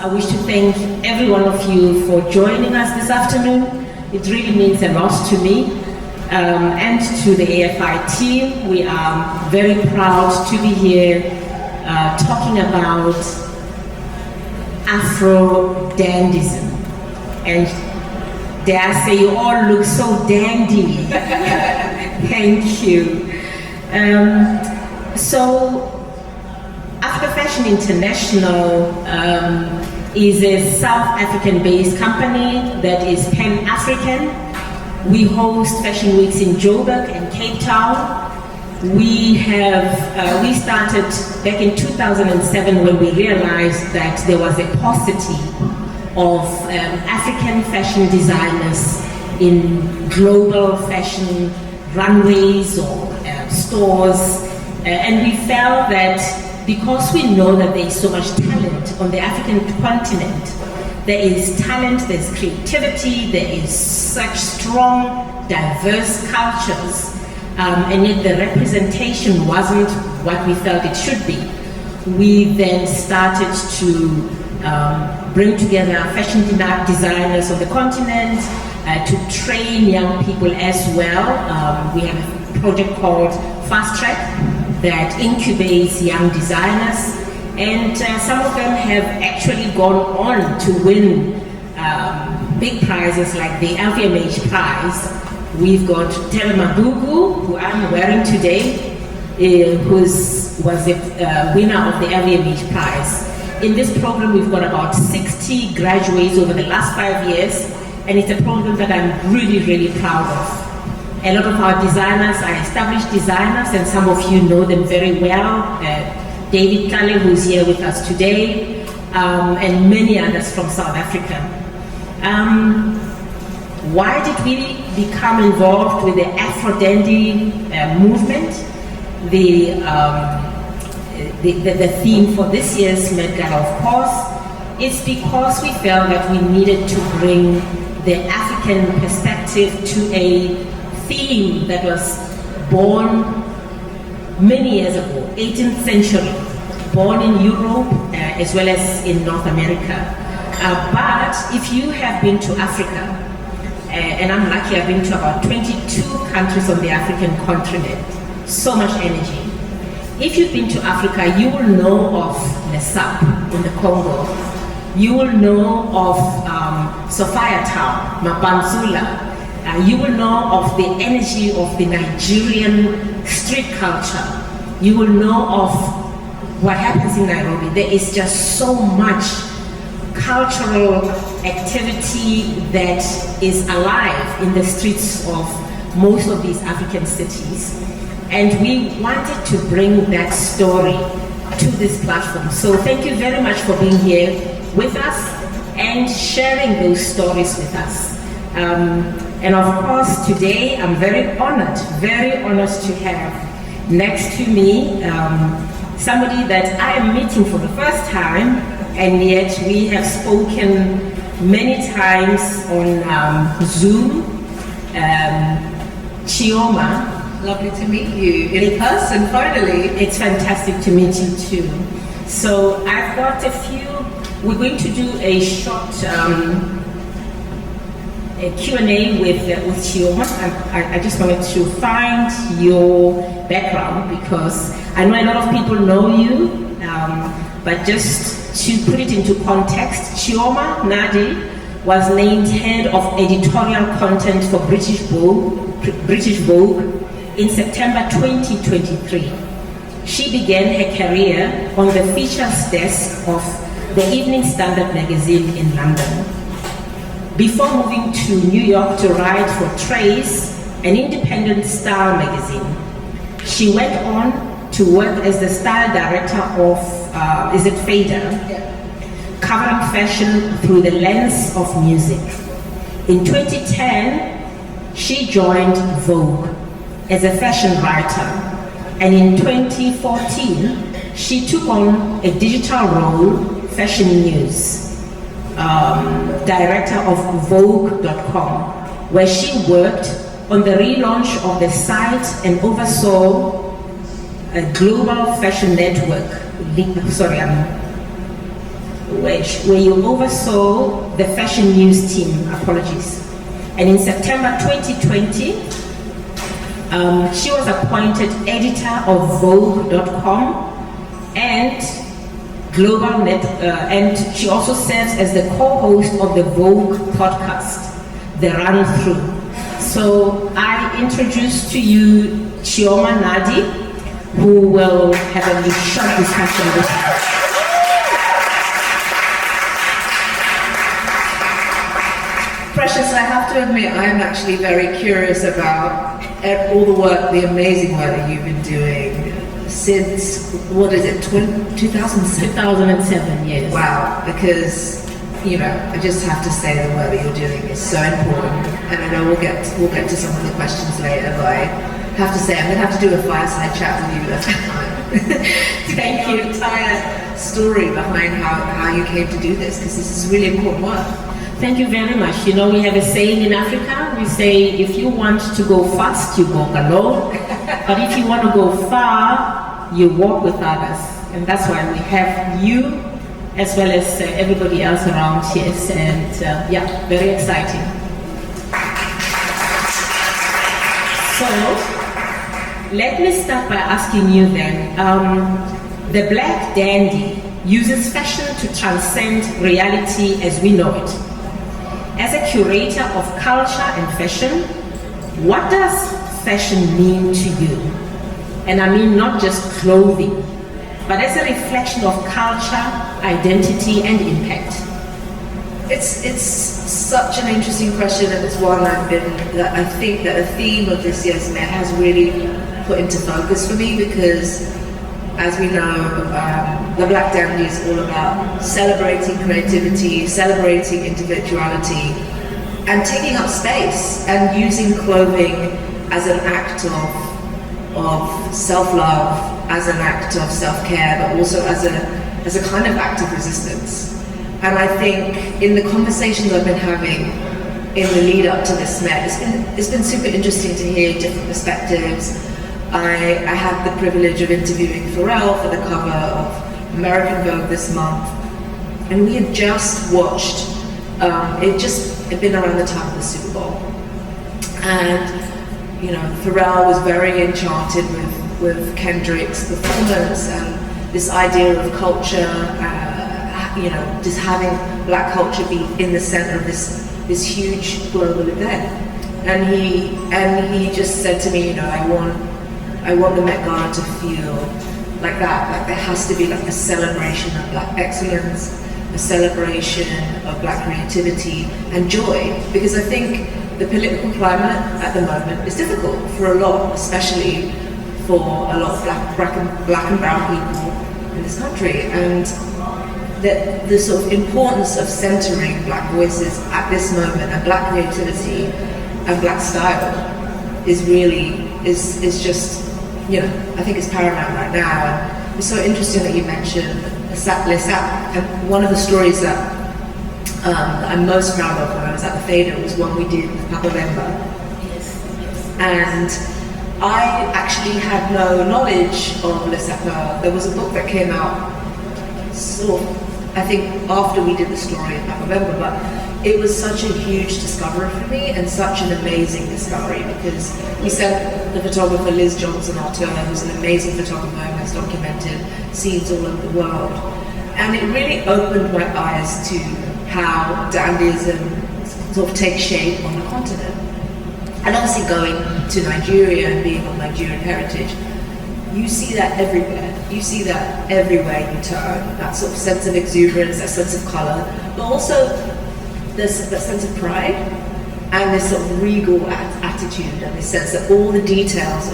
I wish to thank every one of you for joining us this afternoon. It really means a lot to me and to the AFI team. We are very proud to be here talking about Afro Dandyism. And dare I say, you all look so dandy. Thank you. So, Afro Fashion International is a South African-based company that is pan-African. We host fashion weeks in Joburg and Cape Town. We started back in 2007 when we realized that there was a paucity of African fashion designers in global fashion runways or stores, and we felt that because we know that there is so much talent on the African continent, there is talent, there's creativity, there is such strong, diverse cultures, and yet the representation wasn't what we felt it should be. We then started to bring together fashion designers on the continent to train young people as well. We have a project called Fasttrack that incubates young designers, and some of them have actually gone on to win big prizes like the LVMH Prize. We've got Thebe Magugu, who I'm wearing today, who was a winner of the LVMH Prize. In this program, we've got about 60 graduates over the last 5 years, and it's a program that I'm really, really proud of. A lot of our designers are established designers, and some of you know them very well. David Kale, who's here with us today, and many others from South Africa. Why did we become involved with the Afro Dandy movement? The theme for this year's Met Gala, of course, is because we felt that we needed to bring the African perspective to a theme that was born many years ago, 18th century, born in Europe as well as in North America. But if you have been to Africa, and I'm lucky, I've been to about 22 countries on the African continent, so much energy. If you've been to Africa, you will know of Lesap in the Congo. You will know of Sophia Town, Mabanzula. You will know of the energy of the Nigerian street culture. You will know of what happens in Nairobi. There is just so much cultural activity that is alive in the streets of most of these African cities. And we wanted to bring that story to this platform. So thank you very much for being here with us and sharing those stories with us. And of course, today I'm very honored to have next to me somebody that I am meeting for the first time, and yet we have spoken many times on Zoom. Chioma. Lovely to meet you in person, finally. It's fantastic to meet you too. So I've got a few, we're going to do a short a Q&A with Chioma. I just wanted to find your background because I know a lot of people know you, but just to put it into context, Chioma Nnadi was named head of editorial content for British Vogue in September 2023. She began her career on the features desk of the Evening Standard magazine in London. Before moving to New York to write for Trace, an independent style magazine, she went on to work as the style director of, Fader? Yeah. Covering fashion through the lens of music. In 2010, she joined Vogue as a fashion writer, and in 2014, she took on a digital role, Fashion News, director of Vogue.com, where she worked on the relaunch of the site and oversaw a global fashion network. where you oversaw the fashion news team, apologies. And in September 2020, she was appointed editor of Vogue.com and Global Net, and she also serves as the co-host of the Vogue podcast, The Run Through. So I introduce to you Chioma Nnadi, who will have a short discussion with us. Precious, I have to admit, I am actually very curious about all the work, the amazing work that you've been doing since, what is it, 2007? 2007, yes. Wow, because, you know, I just have to say the work that you're doing is so important, and I know we'll get to some of the questions later, but I have to say I'm going to have to do a fireside chat with you at some time. Thank you. The entire story behind how you came to do this, because this is really important work. Thank you very much. You know, we have a saying in Africa, we say, if you want to go fast, you walk alone. But if you want to go far, you walk with others. And that's why we have you, as well as everybody else around here. And yeah, very exciting. So, let me start by asking you then, the Black Dandy uses fashion to transcend reality as we know it. As a curator of culture and fashion, what does fashion mean to you? And I mean not just clothing, but as a reflection of culture, identity, and impact. It's such an interesting question, and it's one that I think that a theme of this year's Met has really put into focus for me, because as we know, the Black Dandy is all about celebrating creativity, celebrating individuality, and taking up space and using clothing as an act of self-love, as an act of self-care, but also as a kind of act of resistance. And I think in the conversations I've been having in the lead up to this Met, it's been super interesting to hear different perspectives. I had the privilege of interviewing Pharrell for the cover of American Vogue this month, and we had just watched, it been around the time of the Super Bowl, and you know, Pharrell was very enchanted with Kendrick's performance and this idea of culture, you know, just having Black culture be in the center of this huge global event, and he just said to me, you know, I want the Met Gala to feel like that, like there has to be like a celebration of Black excellence, a celebration of Black creativity and joy, because I think the political climate at the moment is difficult for a lot, especially for a lot of black and brown people in this country, and the sort of importance of centering Black voices at this moment and Black creativity and Black style is really just, you know, I think it's paramount right now. And it's so interesting that you mentioned Les Ap, and one of the stories that I'm most proud of when I was at the Fader was one we did with Papa Bemba. And I actually had no knowledge of Les Ap. There was a book that came out sort of, I think, after we did the story of Papa Bemba, but it was such a huge discovery for me, and such an amazing discovery, because we sent the photographer Liz Johnson our tour, who's an amazing photographer who has documented scenes all over the world. And it really opened my eyes to how dandyism sort of takes shape on the continent. And obviously going to Nigeria and being of Nigerian heritage, you see that everywhere. You see that everywhere you turn, that sort of sense of exuberance, that sense of color, but also this sense of pride and this sort of regal attitude, and this sense that all the details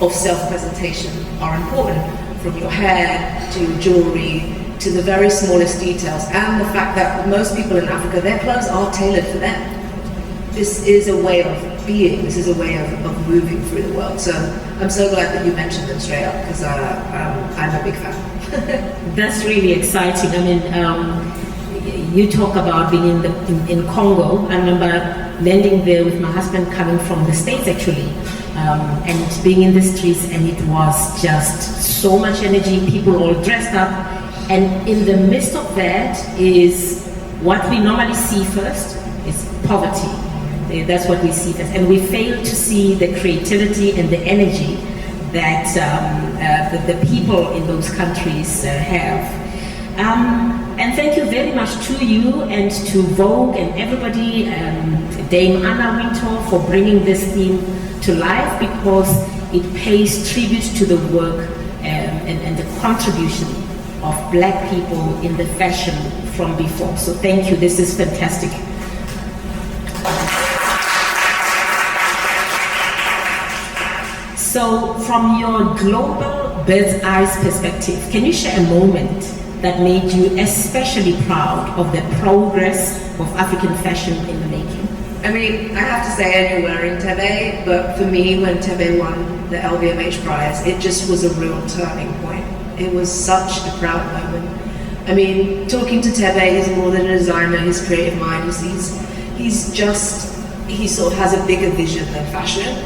of self-presentation are important, from your hair to your jewelry to the very smallest details, and the fact that most people in Africa, their clothes are tailored for them. This is a way of being, this is a way of moving through the world. So I'm so glad that you mentioned them straight up, because I'm a big fan. That's really exciting. I mean, you talk about being in Congo. I remember landing there with my husband, coming from the States actually, and being in the streets, and it was just so much energy, people all dressed up. And in the midst of that is what we normally see first is poverty. That's what we see first. And we fail to see the creativity and the energy that the people in those countries have. And thank you very much to you and to Vogue and everybody, Dame Anna Wintour, for bringing this theme to life, because it pays tribute to the work and the contribution of Black people in the fashion from before. So thank you, this is fantastic. So from your global bird's eye perspective, can you share a moment that made you especially proud of the progress of African fashion in the making? I mean, I have to say I knew wearing Thebe, but for me, when Thebe won the LVMH Prize, it just was a real turning point. It was such a proud moment. I mean, talking to Thebe, he's more than a designer, his creative mind, he sort of has a bigger vision than fashion,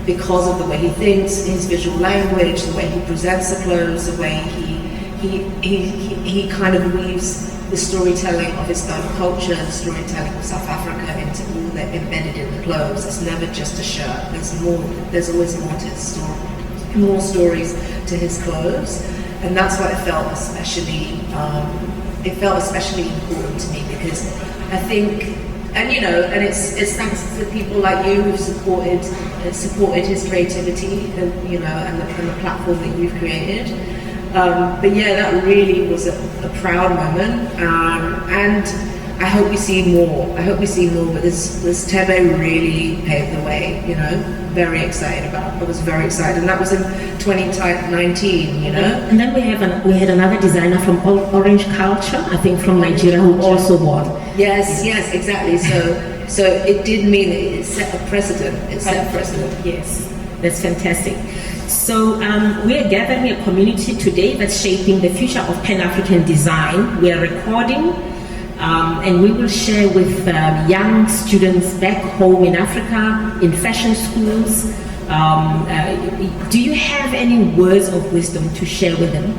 because of the way he thinks, his visual language, the way he presents the clothes, the way he kind of weaves the storytelling of his own culture, the storytelling of South Africa into all that embedded in the clothes. It's never just a shirt. There's always more to his story, more stories to his clothes, and that's why it felt especially important to me, because I think. And and it's thanks to people like you who've supported his creativity, and and the platform that you've created. But yeah, that really was a proud moment, and I hope we see more. But this Thebe really paved the way. Very excited about. I was very excited, and that was in 2019. And then we had another designer from Orange Culture, I think from Nigeria, who also won. Yes, exactly. So it did mean it set a precedent. Yes, that's fantastic. So we are gathering a community today that's shaping the future of Pan-African design. We are recording, and we will share with young students back home in Africa, in fashion schools. Do you have any words of wisdom to share with them?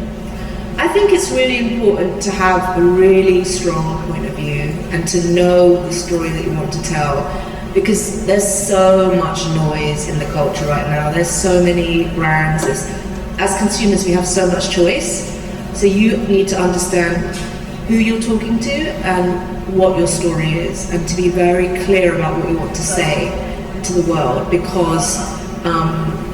I think it's really important to have a really strong point of view and to know the story that you want to tell, because there's so much noise in the culture right now. There's so many brands. As consumers, we have so much choice. So you need to understand who you're talking to and what your story is, and to be very clear about what you want to say to the world, because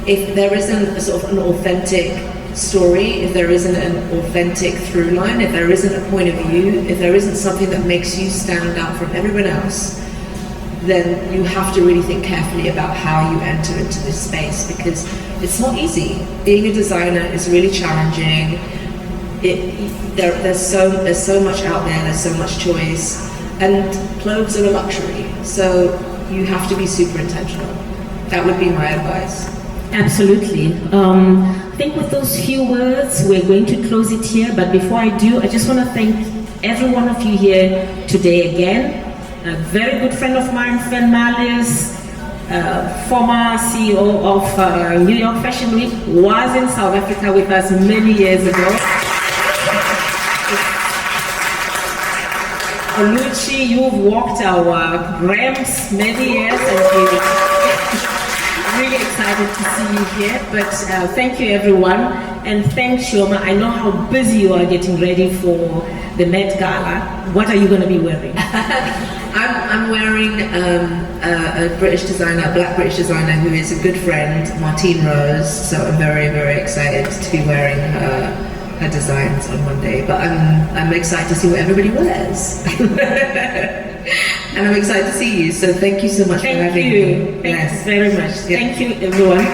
if there isn't a sort of an authentic story, if there isn't an authentic through line, if there isn't a point of view, if there isn't something that makes you stand out from everyone else, then you have to really think carefully about how you enter into this space, because it's not easy. Being a designer is really challenging. There's so much out there, there's so much choice, and clothes are a luxury, so you have to be super intentional. That would be my advice. Absolutely. I think with those few words, we're going to close it here. But before I do, I just want to thank every one of you here today again. A very good friend of mine, Fen Malius, former CEO of New York Fashion Week, was in South Africa with us many years ago. Oluchi, you've walked our grams many years, and we're really excited to see you here. But thank you, everyone, and thanks, Chioma. I know how busy you are getting ready for the Met Gala. What are you going to be wearing? I'm wearing a British designer, a Black British designer who is a good friend, Martine Rose. So I'm very, very excited to be wearing her designs on Monday. But I'm excited to see what everybody wears. And I'm excited to see you. So thank you so much for having me. Thank you very much. Thank you, everyone.